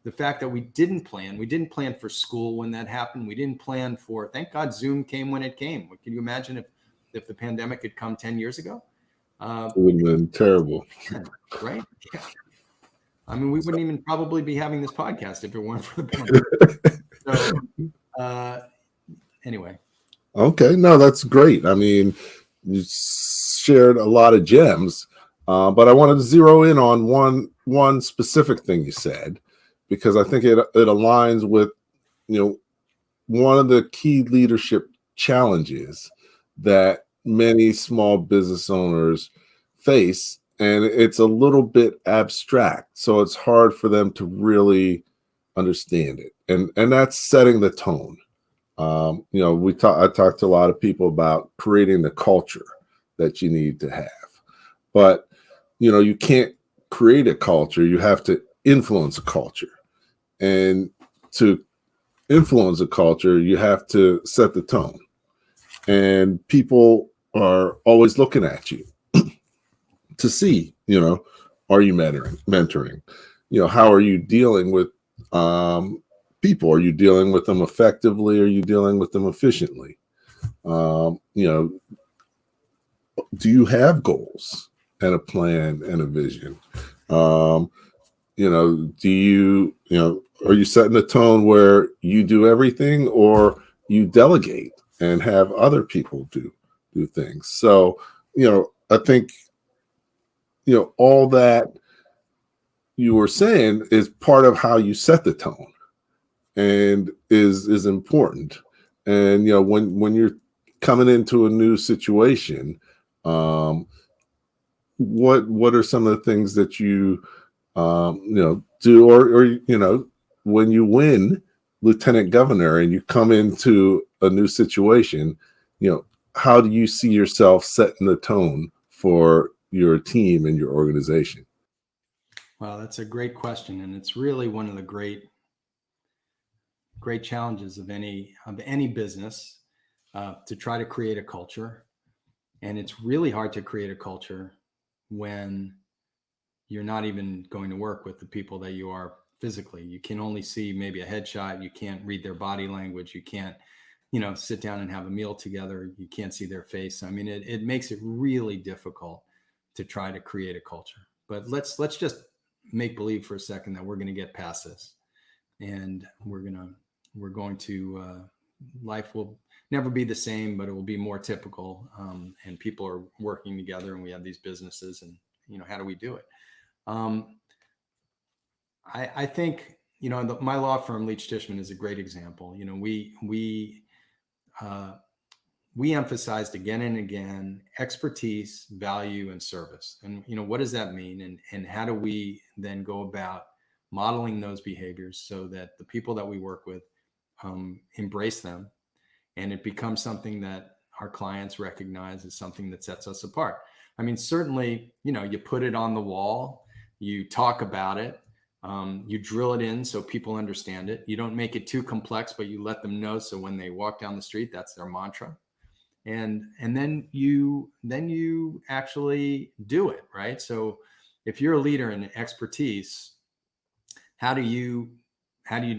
The fact that we didn't plan for school when that happened. We didn't plan for, thank God Zoom came when it came. Can you imagine if the pandemic had come 10 years ago? It would have been terrible. Right? Yeah. I mean, we wouldn't even probably be having this podcast if it weren't for the pandemic. So, anyway. Okay, no, that's great. I mean, you shared a lot of gems, but I wanted to zero in on one specific thing you said, because I think it aligns with, one of the key leadership challenges that many small business owners face. And it's a little bit abstract, so it's hard for them to really understand it. And that's setting the tone. I talked to a lot of people about creating the culture that you need to have. But, you can't create a culture. You have to influence a culture. And to influence a culture, you have to set the tone. And people are always looking at you to see, are you mentoring? How are you dealing with people? Are you dealing with them effectively? Are you dealing with them efficiently? Do you have goals and a plan and a vision? Are you setting the tone where you do everything, or you delegate and have other people do things? So, I think, all that you were saying is part of how you set the tone, and is important. And, when you're coming into a new situation, what are some of the things that you, do, or when you win, lieutenant governor and you come into a new situation, how do you see yourself setting the tone for your team and your organization? Well, that's a great question, and it's really one of the great challenges of any business, to try to create a culture. And it's really hard to create a culture when you're not even going to work with the people that you are physically. You can only see maybe a headshot. You can't read their body language. You can't, sit down and have a meal together. You can't see their face. I mean, it makes it really difficult to try to create a culture. But let's just make believe for a second that we're going to get past this, and we're going to life will never be the same, but it will be more typical. And people are working together, and we have these businesses, and how do we do it? I think, my law firm, Leech Tishman, is a great example. We emphasized again and again expertise, value, and service. And, what does that mean? And how do we then go about modeling those behaviors so that the people that we work with embrace them, and it becomes something that our clients recognize as something that sets us apart? I mean, certainly, you put it on the wall, you talk about it, you drill it in so people understand it. You don't make it too complex, but you let them know so when they walk down the street, that's their mantra. And then you actually do it, right? So if you're a leader in expertise, how do you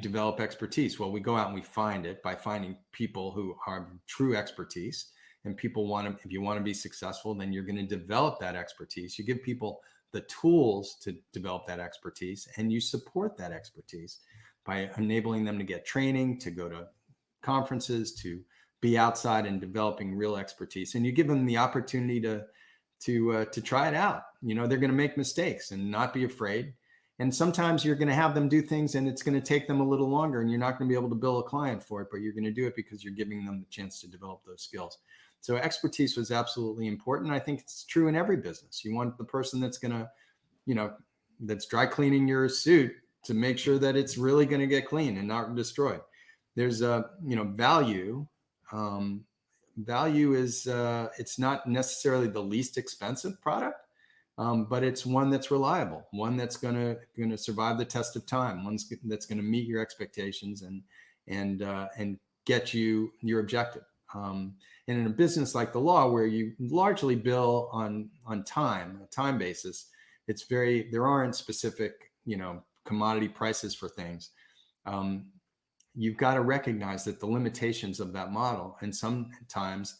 develop expertise? Well, we go out and we find it by finding people who are true expertise. And people if you want to be successful, then you're going to develop that expertise. You give people the tools to develop that expertise, and you support that expertise by enabling them to get training, to go to conferences, to be outside and developing real expertise. And you give them the opportunity to try it out. They're going to make mistakes and not be afraid. And sometimes you're going to have them do things and it's going to take them a little longer, and you're not going to be able to bill a client for it, but you're going to do it because you're giving them the chance to develop those skills. So expertise was absolutely important. I think it's true in every business. You want the person that's going to, that's dry cleaning your suit to make sure that it's really going to get clean and not destroyed. There's value. Value is, it's not necessarily the least expensive product, but it's one that's reliable, one that's going to survive the test of time, one that's going to meet your expectations and get you your objective. And in a business like the law, where you largely bill on time, a time basis, there aren't specific, commodity prices for things. You've got to recognize that the limitations of that model, and sometimes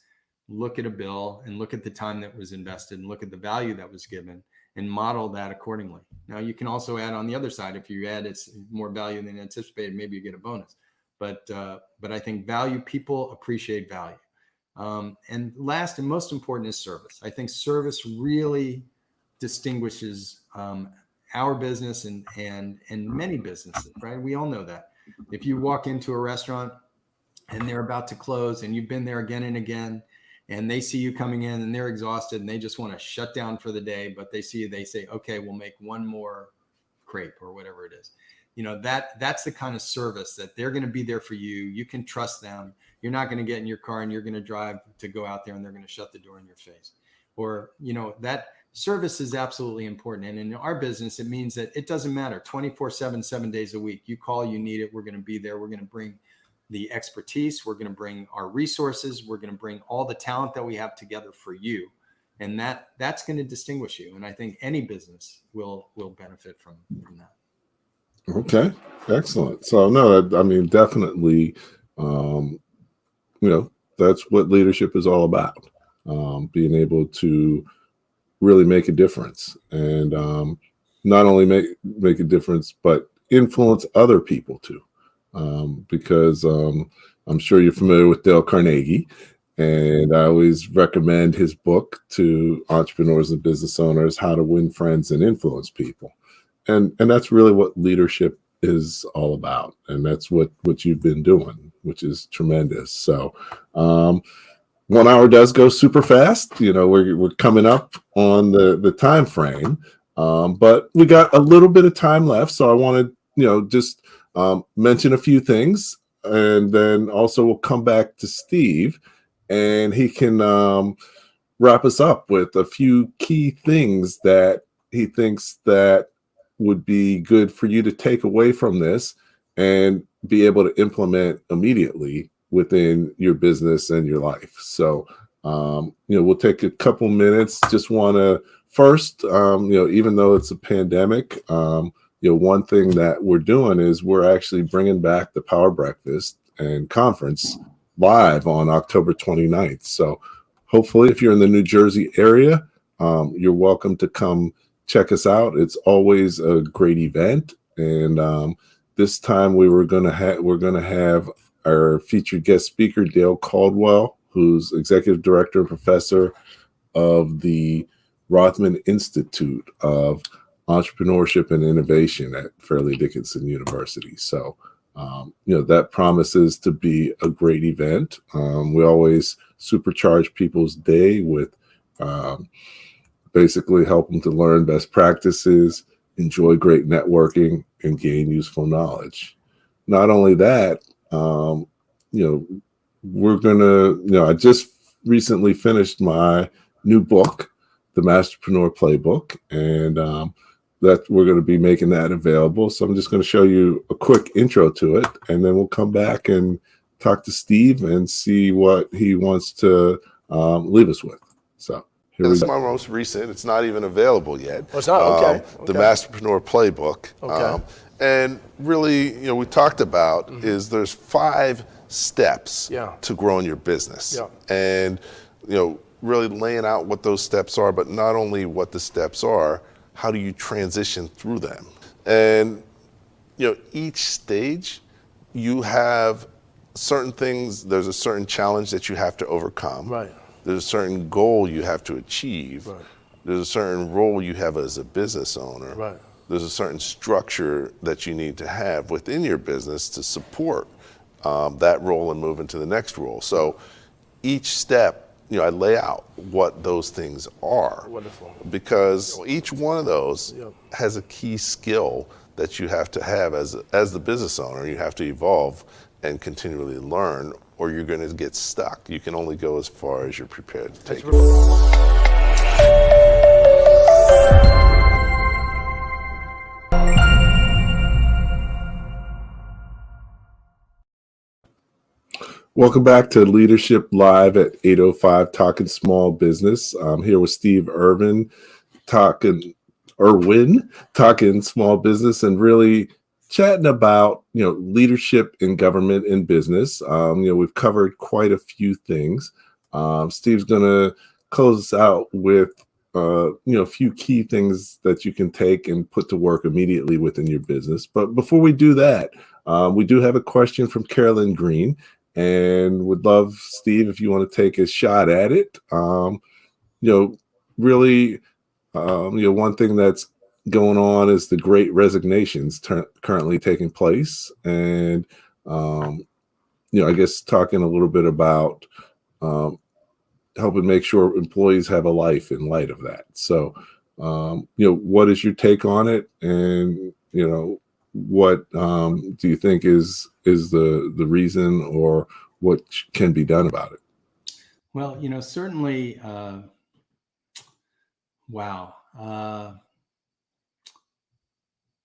look at a bill and look at the time that was invested and look at the value that was given and model that accordingly. Now, you can also add on the other side, if you add it's more value than anticipated, maybe you get a bonus. But I think people appreciate value. And last and most important is service. I think service really distinguishes our business and many businesses, right? We all know that. If you walk into a restaurant and they're about to close and you've been there again and again, and they see you coming in and they're exhausted and they just want to shut down for the day, but they see you, they say, okay, we'll make one more crepe or whatever it is. That's the kind of service that they're going to be there for you. You can trust them. You're not going to get in your car and you're going to drive to go out there and they're going to shut the door in your face. Or, that service is absolutely important. And in our business, it means that it doesn't matter 24/7, 7 days a week. You call, you need it. We're going to be there. We're going to bring the expertise. We're going to bring our resources. We're going to bring all the talent that we have together for you. And that's going to distinguish you. And I think any business will benefit from that. Okay, excellent. So no, I mean, definitely, that's what leadership is all about. Being able to really make a difference, and not only make a difference, but influence other people too. Because I'm sure you're familiar with Dale Carnegie, and I always recommend his book to entrepreneurs and business owners, How to Win Friends and Influence People. And that's really what leadership is all about. And that's what you've been doing, which is tremendous. So 1 hour does go super fast. We're coming up on the time frame, but we got a little bit of time left. So I wanted, just mention a few things, and then also we'll come back to Steve, and he can wrap us up with a few key things that he thinks that would be good for you to take away from this and be able to implement immediately within your business and your life. So, we'll take a couple minutes. Just want to first, even though it's a pandemic, one thing that we're doing is we're actually bringing back the Power Breakfast and Conference live on October 29th. So hopefully if you're in the New Jersey area, you're welcome to come check us out. It's always a great event. And this time we're going to have our featured guest speaker, Dale Caldwell, who's executive director and professor of the Rothman Institute of Entrepreneurship and Innovation at Fairleigh Dickinson University. So, that promises to be a great event. We always supercharge people's day with basically help them to learn best practices, enjoy great networking, and gain useful knowledge. Not only that, we're gonna, I just recently finished my new book, the Masterpreneur Playbook, and that we're going to be making that available. So I'm just going to show you a quick intro to it, and then we'll come back and talk to Steve and see what he wants to leave us with. So this is my most recent. It's not even available yet. Oh, it's not? Okay. The Masterpreneur Playbook. Okay. And really, we talked about is there's 5 steps to growing your business. Yeah. And, really laying out what those steps are, but not only what the steps are, how do you transition through them? And, each stage, you have certain things, there's a certain challenge that you have to overcome. Right. There's a certain goal you have to achieve. Right. There's a certain role you have as a business owner. Right. There's a certain structure that you need to have within your business to support that role and move into the next role. So each step, I lay out what those things are. Wonderful. Because each one of those has a key skill that you have to have as the business owner. You have to evolve and continually learn, or you're going to get stuck. You can only go as far as you're prepared to take. Welcome back to Leadership Live at 8:05, talking small business. I'm here with Steve Irwin, talking small business, and really chatting about leadership in government and business. We've covered quite a few things. Steve's gonna close us out with a few key things that you can take and put to work immediately within your business. But before we do that, we do have a question from Carolyn Green. And would love, Steve, if you want to take a shot at it. Really, one thing that's going on is the Great Resignations currently taking place, and I guess talking a little bit about helping make sure employees have a life in light of that. So, what is your take on it, and what do you think is the reason, or what can be done about it? Well, certainly, wow.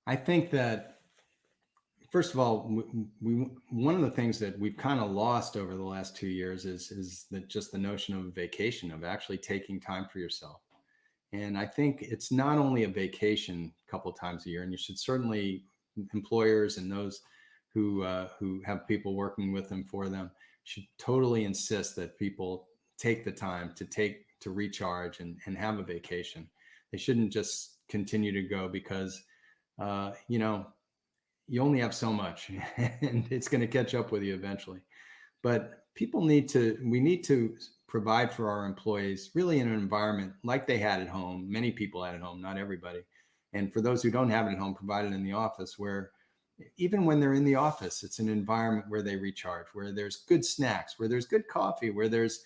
I think that, first of all, one of the things that we've kind of lost over the last 2 years is just the notion of vacation, of actually taking time for yourself. And I think it's not only a vacation a couple of times a year, and you should certainly, employers and those who have people working with them for them should totally insist that people take the time to recharge and have a vacation. They shouldn't just continue to go because you only have so much and it's going to catch up with you eventually. But we need to provide for our employees really in an environment like they had at home. Many people had at home, not everybody. And for those who don't have it at home, provide it in the office, where even when they're in the office, it's an environment where they recharge, where there's good snacks, where there's good coffee, where there's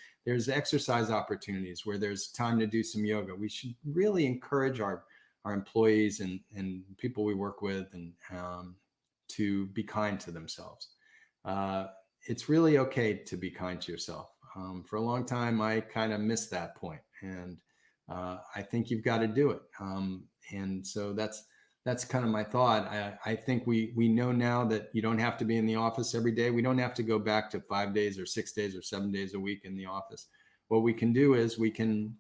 exercise opportunities, where there's time to do some yoga. We should really encourage our employees and people we work with and to be kind to themselves. It's really okay to be kind to yourself. For a long time, I kind of missed that point, and I think you've got to do it. And so that's kind of my thought. I think we know now that you don't have to be in the office every day. We don't have to go back to 5 days or 6 days or 7 days a week in the office. What we can do is we can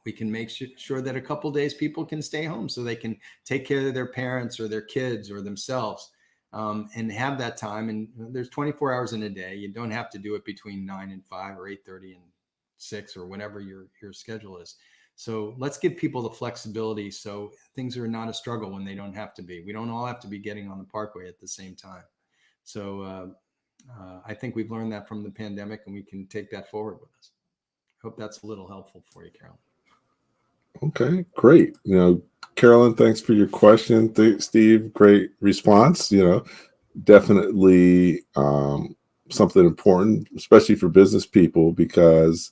make sure that a couple days people can stay home so they can take care of their parents or their kids or themselves, and have that time. And there's 24 hours in a day. You don't have to do it between 9 and 5 or 8:30 and 6 or whenever your schedule is. So let's give people the flexibility so things are not a struggle when they don't have to be. We don't all have to be getting on the parkway at the same time. So I think we've learned that from the pandemic, and we can take that forward with us. Hope that's a little helpful for you, Carolyn. Okay, great. Carolyn, thanks for your question. Steve, great response. Definitely something important, especially for business people, because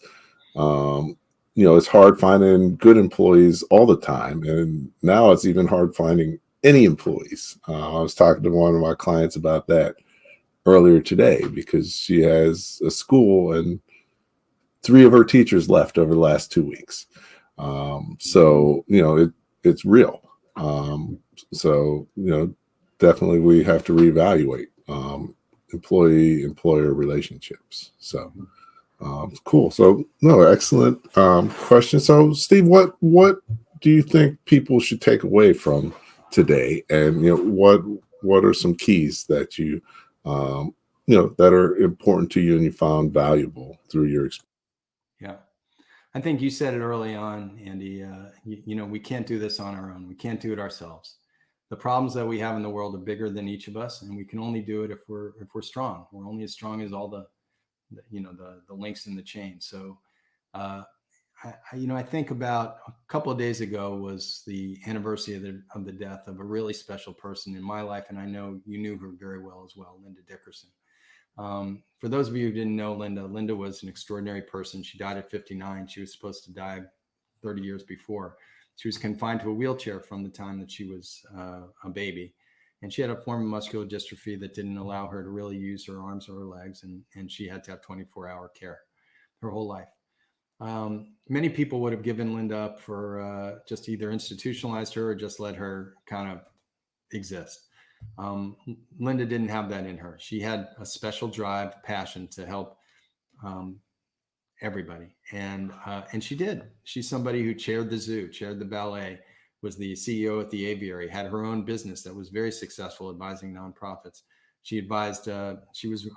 it's hard finding good employees all the time, and now it's even hard finding any employees. I was talking to one of my clients about that earlier today, because she has a school and 3 of her teachers left over the last 2 weeks. So it's real. So definitely we have to reevaluate employee-employer relationships. So cool. So excellent question. So Steve, what do you think people should take away from today? And what are some keys that you that are important to you and you found valuable through your experience? Yeah. I think you said it early on, Andy. We can't do this on our own. We can't do it ourselves. The problems that we have in the world are bigger than each of us, and we can only do it if we're strong. We're only as strong as all the links in the chain. So, I think about a couple of days ago was the anniversary of the death of a really special person in my life, and I know you knew her very well as well, Linda Dickerson. For those of you who didn't know Linda was an extraordinary person. She died at 59. She was supposed to die 30 years before. She was confined to a wheelchair from the time that she was a baby. And she had a form of muscular dystrophy that didn't allow her to really use her arms or her legs. And she had to have 24-hour care her whole life. Many people would have given Linda up for just either institutionalized her or just let her kind of exist. Linda didn't have that in her. She had a special drive, passion to help everybody, and she did. She's somebody who chaired the zoo, chaired the ballet, was the CEO at the aviary, had her own business that was very successful, advising nonprofits. She advised. She was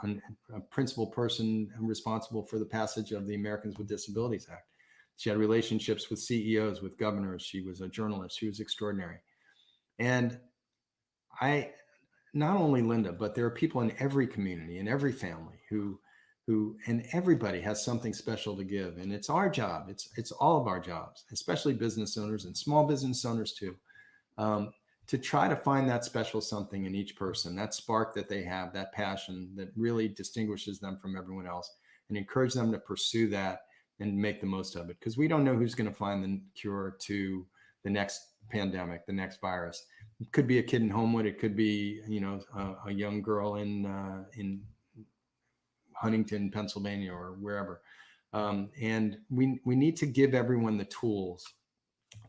a principal person responsible for the passage of the Americans with Disabilities Act. She had relationships with CEOs, with governors. She was a journalist. She was extraordinary, and not only Linda, but there are people in every community, in every family who, and everybody has something special to give. And it's our job. It's all of our jobs, especially business owners and small business owners too, to try to find that special something in each person, that spark that they have, that passion that really distinguishes them from everyone else, and encourage them to pursue that and make the most of it. Because we don't know who's going to find the cure to the next pandemic, the next virus. It could be a kid in Homewood. It could be, a young girl in Huntington, Pennsylvania, or wherever. And we need to give everyone the tools,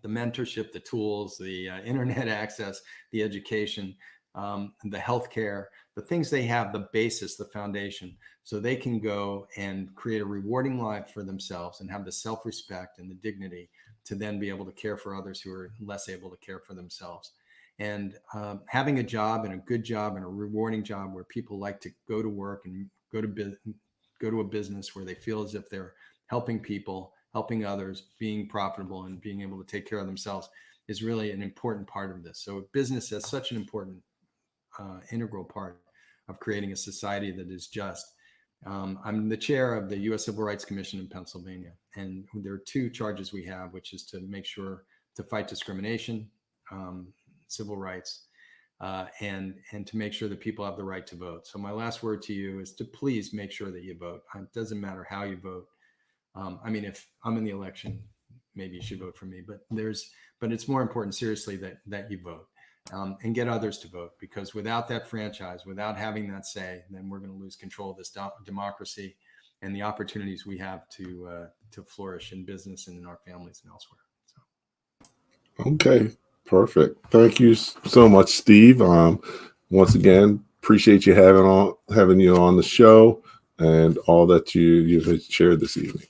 the mentorship, the tools, the internet access, the education, the healthcare, the things they have, the basis, the foundation, so they can go and create a rewarding life for themselves and have the self-respect and the dignity to then be able to care for others who are less able to care for themselves. And having a job, and a good job, and a rewarding job where people like to go to work and go to a business where they feel as if they're helping people, helping others, being profitable, and being able to take care of themselves is really an important part of this. So business is such an important integral part of creating a society that is just. I'm the chair of the U.S. Civil Rights Commission in Pennsylvania, and there are 2 charges we have, which is to make sure to fight discrimination, civil rights, and to make sure that people have the right to vote. So my last word to you is to please make sure that you vote. It doesn't matter how you vote. If I'm in the election, maybe you should vote for me, but it's more important, seriously, that you vote. and get others to vote, because without that franchise, without having that say, then we're going to lose control of this democracy and the opportunities we have to flourish in business and in our families and elsewhere. So. Okay, perfect. Thank you so much, Steve. Once again, appreciate you having you on the show and all that you've shared this evening.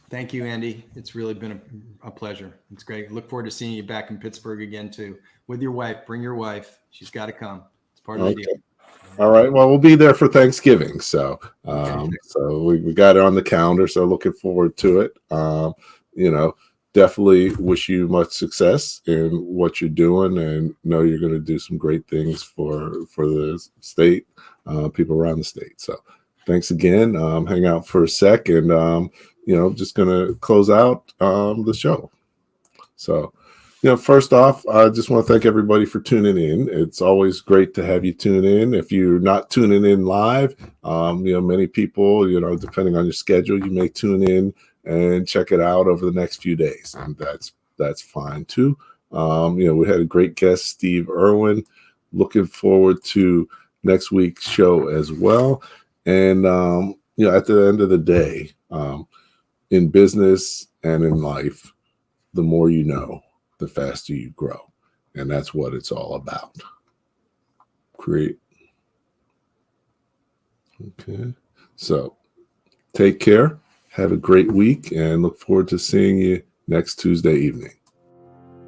Thank you, Andy. It's really been a pleasure. It's great. Look forward to seeing you back in Pittsburgh again too, with your wife. Bring your wife. She's got to come. It's part of the deal. All right. Well, we'll be there for Thanksgiving. So, so we got it on the calendar. So looking forward to it. Definitely wish you much success in what you're doing, and know you're going to do some great things for the state, people around the state. So thanks again. Hang out for a sec, and, just going to close out the show. So, first off, I just want to thank everybody for tuning in. It's always great to have you tune in. If you're not tuning in live, many people, depending on your schedule, you may tune in and check it out over the next few days, and that's fine too. We had a great guest, Steve Irwin. Looking forward to next week's show as well. And at the end of the day, in business and in life, the more you know, the faster you grow, and that's what it's all about. Create. Okay, so take care. Have a great week, and look forward to seeing you next Tuesday evening.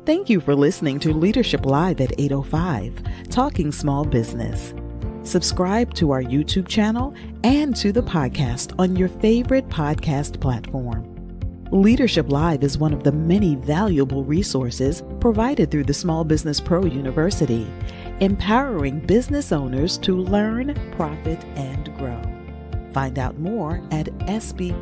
Thank you for listening to Leadership Live at 8:05, Talking Small Business. Subscribe to our YouTube channel and to the podcast on your favorite podcast platform. Leadership Live is one of the many valuable resources provided through the Small Business Pro University, empowering business owners to learn, profit, and grow. Find out more at sbpro.u.com.